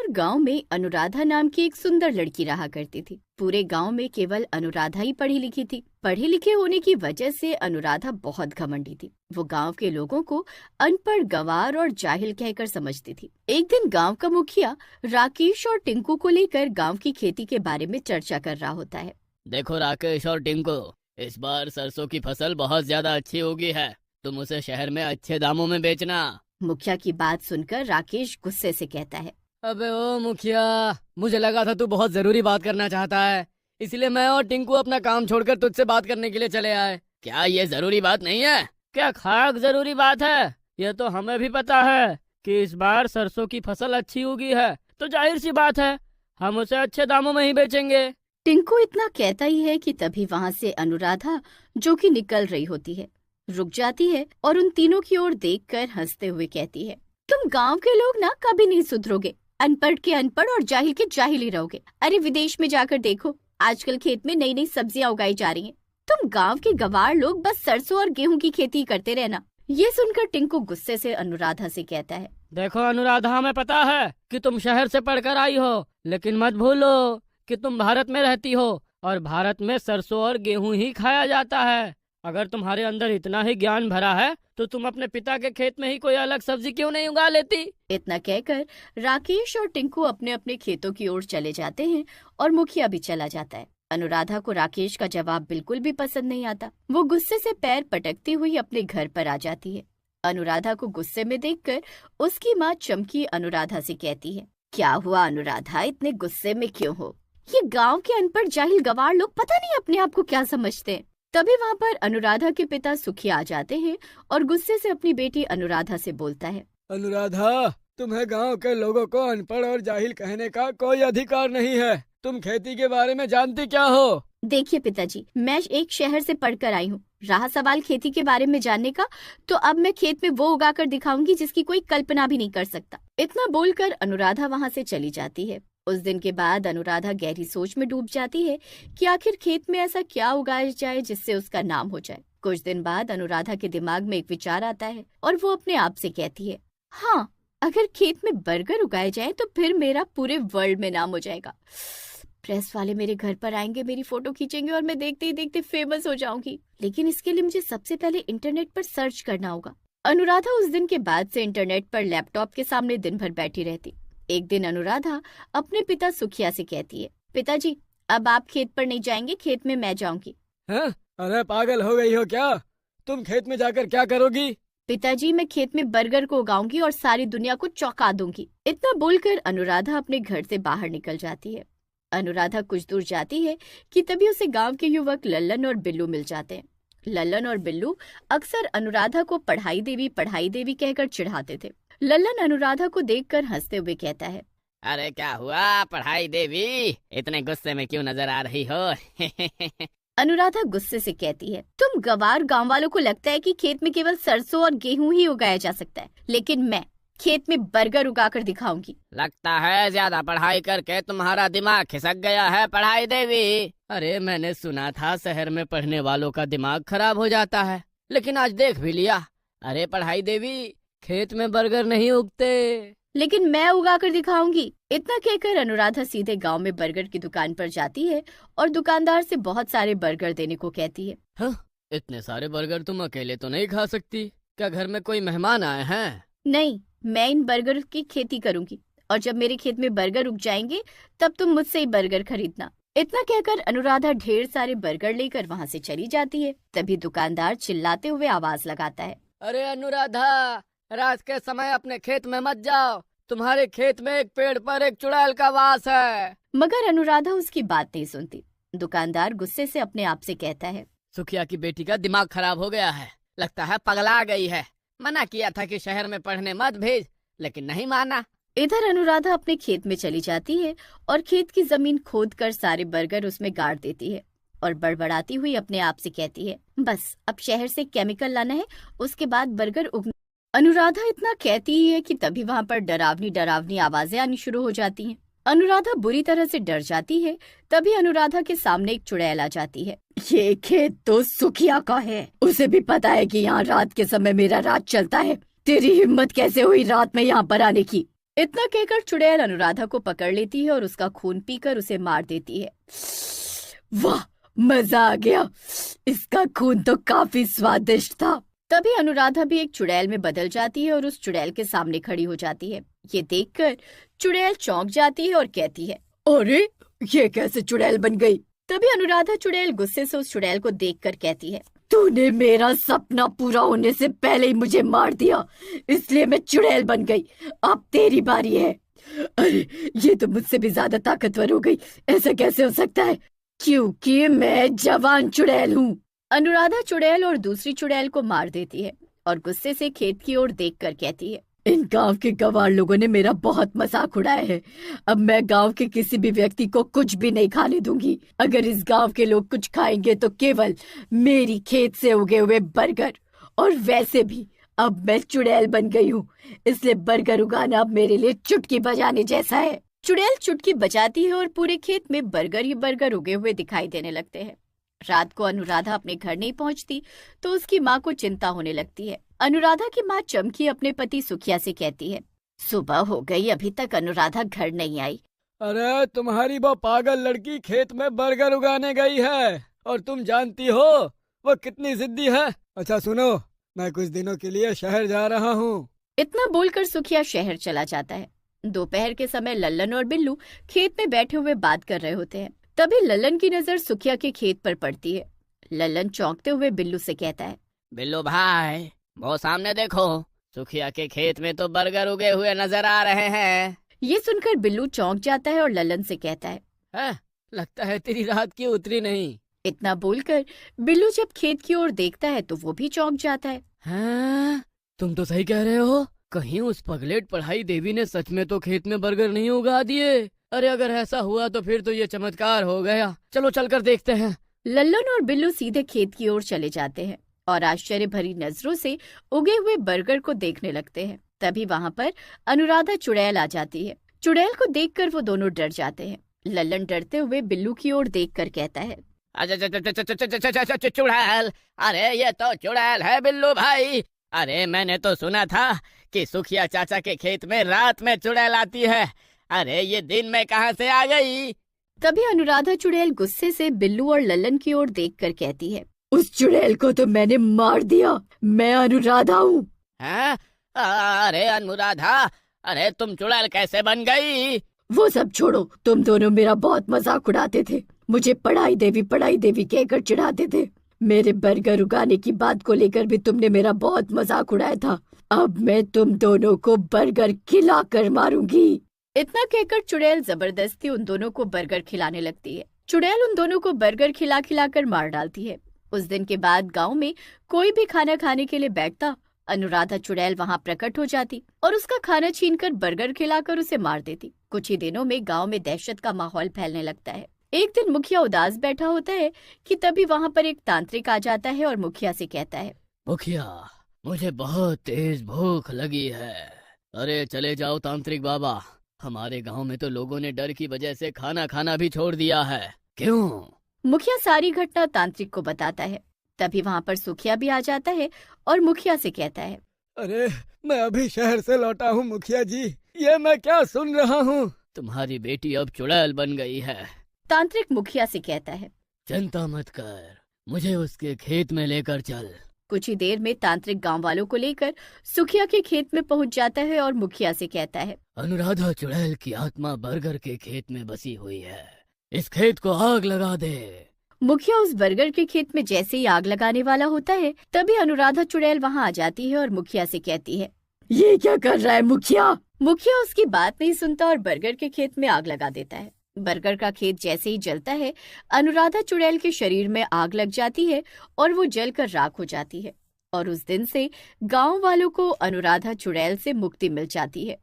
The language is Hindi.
गांव में अनुराधा नाम की एक सुंदर लड़की रहा करती थी। पूरे गांव में केवल अनुराधा ही पढ़ी लिखी थी। पढ़े लिखे होने की वजह से अनुराधा बहुत घमंडी थी। वो गांव के लोगों को अनपढ़, गंवार और जाहिल कहकर समझती थी। एक दिन गांव का मुखिया राकेश और टिंकू को लेकर गांव की खेती के बारे में चर्चा कर रहा होता है। देखो राकेश और टिंकू, इस बार सरसों की फसल बहुत ज्यादा अच्छी होगी है। तुम उसे शहर में अच्छे दामों में बेचना। मुखिया की बात सुनकर राकेश गुस्से से कहता है, अबे ओ मुखिया, मुझे लगा था तू बहुत जरूरी बात करना चाहता है, इसलिए मैं और टिंकू अपना काम छोड़कर तुझसे बात करने के लिए चले आए। क्या ये जरूरी बात नहीं है? क्या खाक जरूरी बात है? ये तो हमें भी पता है कि इस बार सरसों की फसल अच्छी होगी है, तो जाहिर सी बात है हम उसे अच्छे दामों में ही बेचेंगे। टिंकू इतना कहता ही है कि तभी वहाँ से अनुराधा, जो कि निकल रही होती है, रुक जाती है और उन तीनों की ओर देखकर हंसते हुए कहती है, तुम गांव के लोग ना कभी नहीं सुधरोगे। अनपढ़ के अनपढ़ और जाहिल के जाहिल ही रहोगे। अरे विदेश में जाकर देखो, आजकल खेत में नई नई सब्जियां उगाई जा रही हैं। तुम गांव के गंवार लोग बस सरसों और गेहूं की खेती करते रहना। ये सुनकर टिंकू गुस्से से अनुराधा से कहता है, देखो अनुराधा, हमें पता है कि तुम शहर से पढ़कर आई हो, लेकिन मत भूलो कि तुम भारत में रहती हो और भारत में सरसों और गेहूं ही खाया जाता है। अगर तुम्हारे अंदर इतना ही ज्ञान भरा है तो तुम अपने पिता के खेत में ही कोई अलग सब्जी क्यों नहीं उगा लेती? इतना कहकर राकेश और टिंकू अपने अपने खेतों की ओर चले जाते हैं और मुखिया भी चला जाता है। अनुराधा को राकेश का जवाब बिल्कुल भी पसंद नहीं आता। वो गुस्से से पैर पटकती हुई अपने घर पर आ जाती है। अनुराधा को गुस्से में देखकर उसकी माँ चमकी अनुराधा से कहती है, क्या हुआ अनुराधा, इतने गुस्से में क्यों हो? ये गांव के अनपढ़ जाहिल गंवार लोग पता नहीं अपने आप को क्या समझते हैं। तभी वहाँ पर अनुराधा के पिता सुखिया आ जाते हैं और गुस्से से अपनी बेटी अनुराधा से बोलता है, अनुराधा, तुम्हें गांव के लोगों को अनपढ़ और जाहिल कहने का कोई अधिकार नहीं है। तुम खेती के बारे में जानती क्या हो? देखिए पिताजी, मैं एक शहर से पढ़कर आई हूँ। रहा सवाल खेती के बारे में जानने का, तो अब मैं खेत में वो उगाकर दिखाऊंगी जिसकी कोई कल्पना भी नहीं कर सकता। इतना बोलकर अनुराधा वहाँ से चली जाती है। उस दिन के बाद अनुराधा गहरी सोच में डूब जाती है कि आखिर खेत में ऐसा क्या उगाया जाए जिससे उसका नाम हो जाए। कुछ दिन बाद अनुराधा के दिमाग में एक विचार आता है और वो अपने आप से कहती है, हाँ, अगर खेत में बर्गर उगाए जाए तो फिर मेरा पूरे वर्ल्ड में नाम हो जाएगा। प्रेस वाले मेरे घर पर आएंगे, मेरी फोटो खींचेंगे और मैं देखते ही देखते फेमस हो जाऊंगी। लेकिन इसके लिए मुझे सबसे पहले इंटरनेट पर सर्च करना होगा। अनुराधा उस दिन के बाद से इंटरनेट पर लैपटॉप के सामने दिन भर बैठी रहती। एक दिन अनुराधा अपने पिता सुखिया से कहती है, पिताजी, अब आप खेत पर नहीं जाएंगे, खेत में मैं जाऊंगी। हैं? अरे पागल हो गई हो क्या? तुम खेत में जाकर क्या करोगी? पिताजी, मैं खेत में बर्गर को उगाऊंगी और सारी दुनिया को चौंका दूंगी। इतना बोलकर अनुराधा अपने घर से बाहर निकल जाती है। अनुराधा कुछ दूर जाती है कि तभी उसे गांव के युवक लल्लन और बिल्लू मिल जाते हैं। लल्लन और बिल्लू अक्सर अनुराधा को पढ़ाई देवी कहकर चिढ़ाते थे। लल्लन अनुराधा को देखकर हंसते हुए कहता है, अरे क्या हुआ पढ़ाई देवी, इतने गुस्से में क्यों नजर आ रही हो? अनुराधा गुस्से से कहती है, तुम गंवार गांव वालों को लगता है कि खेत में केवल सरसों और गेहूं ही उगाया जा सकता है, लेकिन मैं खेत में बर्गर उगाकर दिखाऊंगी। लगता है ज्यादा पढ़ाई करके तुम्हारा दिमाग खिसक गया है पढ़ाई देवी। अरे मैंने सुना था शहर में पढ़ने वालों का दिमाग खराब हो जाता है, लेकिन आज देख भी लिया। अरे पढ़ाई देवी, खेत में बर्गर नहीं उगते। लेकिन मैं उगाकर दिखाऊंगी। इतना कहकर अनुराधा सीधे गांव में बर्गर की दुकान पर जाती है और दुकानदार से बहुत सारे बर्गर देने को कहती है। हाँ, इतने सारे बर्गर तुम अकेले तो नहीं खा सकती, क्या घर में कोई मेहमान आए हैं? नहीं, मैं इन बर्गर की खेती करूंगी और जब मेरे खेत में बर्गर उग जाएंगे तब तुम मुझसे ही बर्गर खरीदना। इतना कहकर अनुराधा ढेर सारे बर्गर लेकर वहाँ से चली जाती है। तभी दुकानदार चिल्लाते हुए आवाज लगाता है, अरे अनुराधा, रात के समय अपने खेत में मत जाओ, तुम्हारे खेत में एक पेड़ पर एक चुड़ैल का वास है। मगर अनुराधा उसकी बात नहीं सुनती। दुकानदार गुस्से से अपने आप से कहता है, सुखिया की बेटी का दिमाग खराब हो गया है, लगता है पगला गई है। मना किया था कि शहर में पढ़ने मत भेज, लेकिन नहीं माना। इधर अनुराधा अपने खेत में चली जाती है और खेत की जमीन खोदकर सारे बर्गर उसमें गाड़ देती है और बड़बड़ाती हुई अपने आप से कहती है, बस अब शहर से केमिकल लाना है, उसके बाद बर्गर उगना। अनुराधा इतना कहती ही है कि तभी वहाँ पर डरावनी आवाजें आनी शुरू हो जाती हैं। अनुराधा बुरी तरह से डर जाती है। तभी अनुराधा के सामने एक चुड़ैल आ जाती है। ये खेत तो सुखिया का है, उसे भी पता है कि यहाँ रात के समय मेरा राज चलता है। तेरी हिम्मत कैसे हुई रात में यहाँ पर आने की? इतना कहकर चुड़ैल अनुराधा को पकड़ लेती है और उसका खून पीकर उसे मार देती है। वाह, मजा आ गया, इसका खून तो काफी स्वादिष्ट था। तभी अनुराधा भी एक चुड़ैल में बदल जाती है और उस चुड़ैल के सामने खड़ी हो जाती है। ये देखकर चुड़ैल चौंक जाती है और कहती है, अरे ये कैसे चुड़ैल बन गई? तभी अनुराधा चुड़ैल गुस्से से उस चुड़ैल को देखकर कहती है, तूने मेरा सपना पूरा होने से पहले ही मुझे मार दिया, इसलिए मैं चुड़ैल बन गई। अब तेरी बारी है। अरे ये तो मुझसे भी ज्यादा ताकतवर हो गई, ऐसा कैसे हो सकता है? क्योंकि मैं जवान चुड़ैल हूँ। अनुराधा चुड़ैल और दूसरी चुड़ैल को मार देती है और गुस्से से खेत की ओर देखकर कहती है, इन गांव के गंवार लोगों ने मेरा बहुत मजाक उड़ाया है। अब मैं गांव के किसी भी व्यक्ति को कुछ भी नहीं खाने दूंगी। अगर इस गांव के लोग कुछ खाएंगे तो केवल मेरी खेत से उगे हुए बर्गर। और वैसे भी अब मैं चुड़ैल बन गई हूँ, इसलिए बर्गर उगाना अब मेरे लिए चुटकी बजाने जैसा है। चुड़ैल चुटकी बजाती है और पूरे खेत में बर्गर ही बर्गर उगे हुए दिखाई देने लगते हैं। रात को अनुराधा अपने घर नहीं पहुंचती तो उसकी माँ को चिंता होने लगती है। अनुराधा की माँ चमकी अपने पति सुखिया से कहती है, सुबह हो गई, अभी तक अनुराधा घर नहीं आई। अरे तुम्हारी वो पागल लड़की खेत में बर्गर उगाने गई है और तुम जानती हो वो कितनी जिद्दी है। अच्छा सुनो, मैं कुछ दिनों के लिए शहर जा रहा हूँ। इतना बोलकर सुखिया शहर चला जाता है। दोपहर के समय लल्लन और बिल्लू खेत में बैठे हुए बात कर रहे होते हैं। तभी लल्लन की नजर सुखिया के खेत पर पड़ती है। लल्लन चौंकते हुए बिल्लू से कहता है, बिल्लू भाई, वो सामने देखो, सुखिया के खेत में तो बर्गर उगे हुए नजर आ रहे हैं। ये सुनकर बिल्लू चौंक जाता है और लल्लन से कहता है, लगता है तेरी रात की उतरी नहीं। इतना बोलकर बिल्लू जब खेत की ओर देखता है तो वो भी चौंक जाता है। हाँ, तुम तो सही कह रहे हो, कहीं उस पगलेट पढ़ाई देवी ने सच में तो खेत में बर्गर नहीं उगा दिए। अरे अगर ऐसा हुआ तो फिर तो ये चमत्कार हो गया। चलो चलकर देखते हैं। लल्लन और बिल्लू सीधे खेत की ओर चले जाते हैं और आश्चर्य भरी नजरों से उगे हुए बर्गर को देखने लगते हैं। तभी वहाँ पर अनुराधा चुड़ैल आ जाती है। चुड़ैल को देखकर वो दोनों डर जाते हैं। लल्लन डरते हुए बिल्लू की ओर देखकर कहता है, चुड़ैल, अरे ये तो चुड़ैल है बिल्लू भाई। अरे मैंने तो सुना था कि सुखिया चाचा के खेत में रात में चुड़ैल आती है। अरे ये दिन में कहाँ से आ गई? तभी अनुराधा चुड़ैल गुस्से से बिल्लू और लल्लन की ओर देखकर कहती है, उस चुड़ैल को तो मैंने मार दिया, मैं अनुराधा हूँ। अरे अनुराधा, अरे तुम चुड़ैल कैसे बन गई? वो सब छोड़ो, तुम दोनों मेरा बहुत मजाक उड़ाते थे, मुझे पढ़ाई देवी कहकर चिढ़ाते थे। मेरे बर्गर उगाने की बात को लेकर भी तुमने मेरा बहुत मजाक उड़ाया था। अब मैं तुम दोनों को बर्गर खिलाकर मारूंगी। इतना कहकर चुड़ैल जबरदस्ती उन दोनों को बर्गर खिलाने लगती है। चुड़ैल उन दोनों को बर्गर खिला खिलाकर मार डालती है। उस दिन के बाद गांव में कोई भी खाना खाने के लिए बैठता, अनुराधा चुड़ैल वहां प्रकट हो जाती और उसका खाना छीनकर बर्गर खिलाकर उसे मार देती। कुछ ही दिनों में गांव में दहशत का माहौल फैलने लगता है। एक दिन मुखिया उदास बैठा होता है कि तभी वहां पर एक तांत्रिक आ जाता है और मुखिया से कहता है, मुखिया, मुझे बहुत तेज भूख लगी है। अरे चले जाओ तांत्रिक बाबा, हमारे गांव में तो लोगों ने डर की वजह से खाना खाना भी छोड़ दिया है। क्यों? मुखिया सारी घटना तांत्रिक को बताता है। तभी वहाँ पर सुखिया भी आ जाता है और मुखिया से कहता है, अरे मैं अभी शहर से लौटा हूँ मुखिया जी, ये मैं क्या सुन रहा हूँ? तुम्हारी बेटी अब चुड़ैल बन गई है। तांत्रिक मुखिया से कहता है, चिंता मत कर, मुझे उसके खेत में लेकर चल। कुछ ही देर में तांत्रिक गांव वालों को लेकर सुखिया के खेत में पहुंच जाता है और मुखिया से कहता है, अनुराधा चुड़ैल की आत्मा बर्गर के खेत में बसी हुई है, इस खेत को आग लगा दे। मुखिया उस बर्गर के खेत में जैसे ही आग लगाने वाला होता है, तभी अनुराधा चुड़ैल वहां आ जाती है और मुखिया से कहती है, ये क्या कर रहा है मुखिया? मुखिया उसकी बात नहीं सुनता और बर्गर के खेत में आग लगा देता है। बर्गर का खेत जैसे ही जलता है, अनुराधा चुड़ैल के शरीर में आग लग जाती है और वो जलकर राख हो जाती है। और उस दिन से गांव वालों को अनुराधा चुड़ैल से मुक्ति मिल जाती है।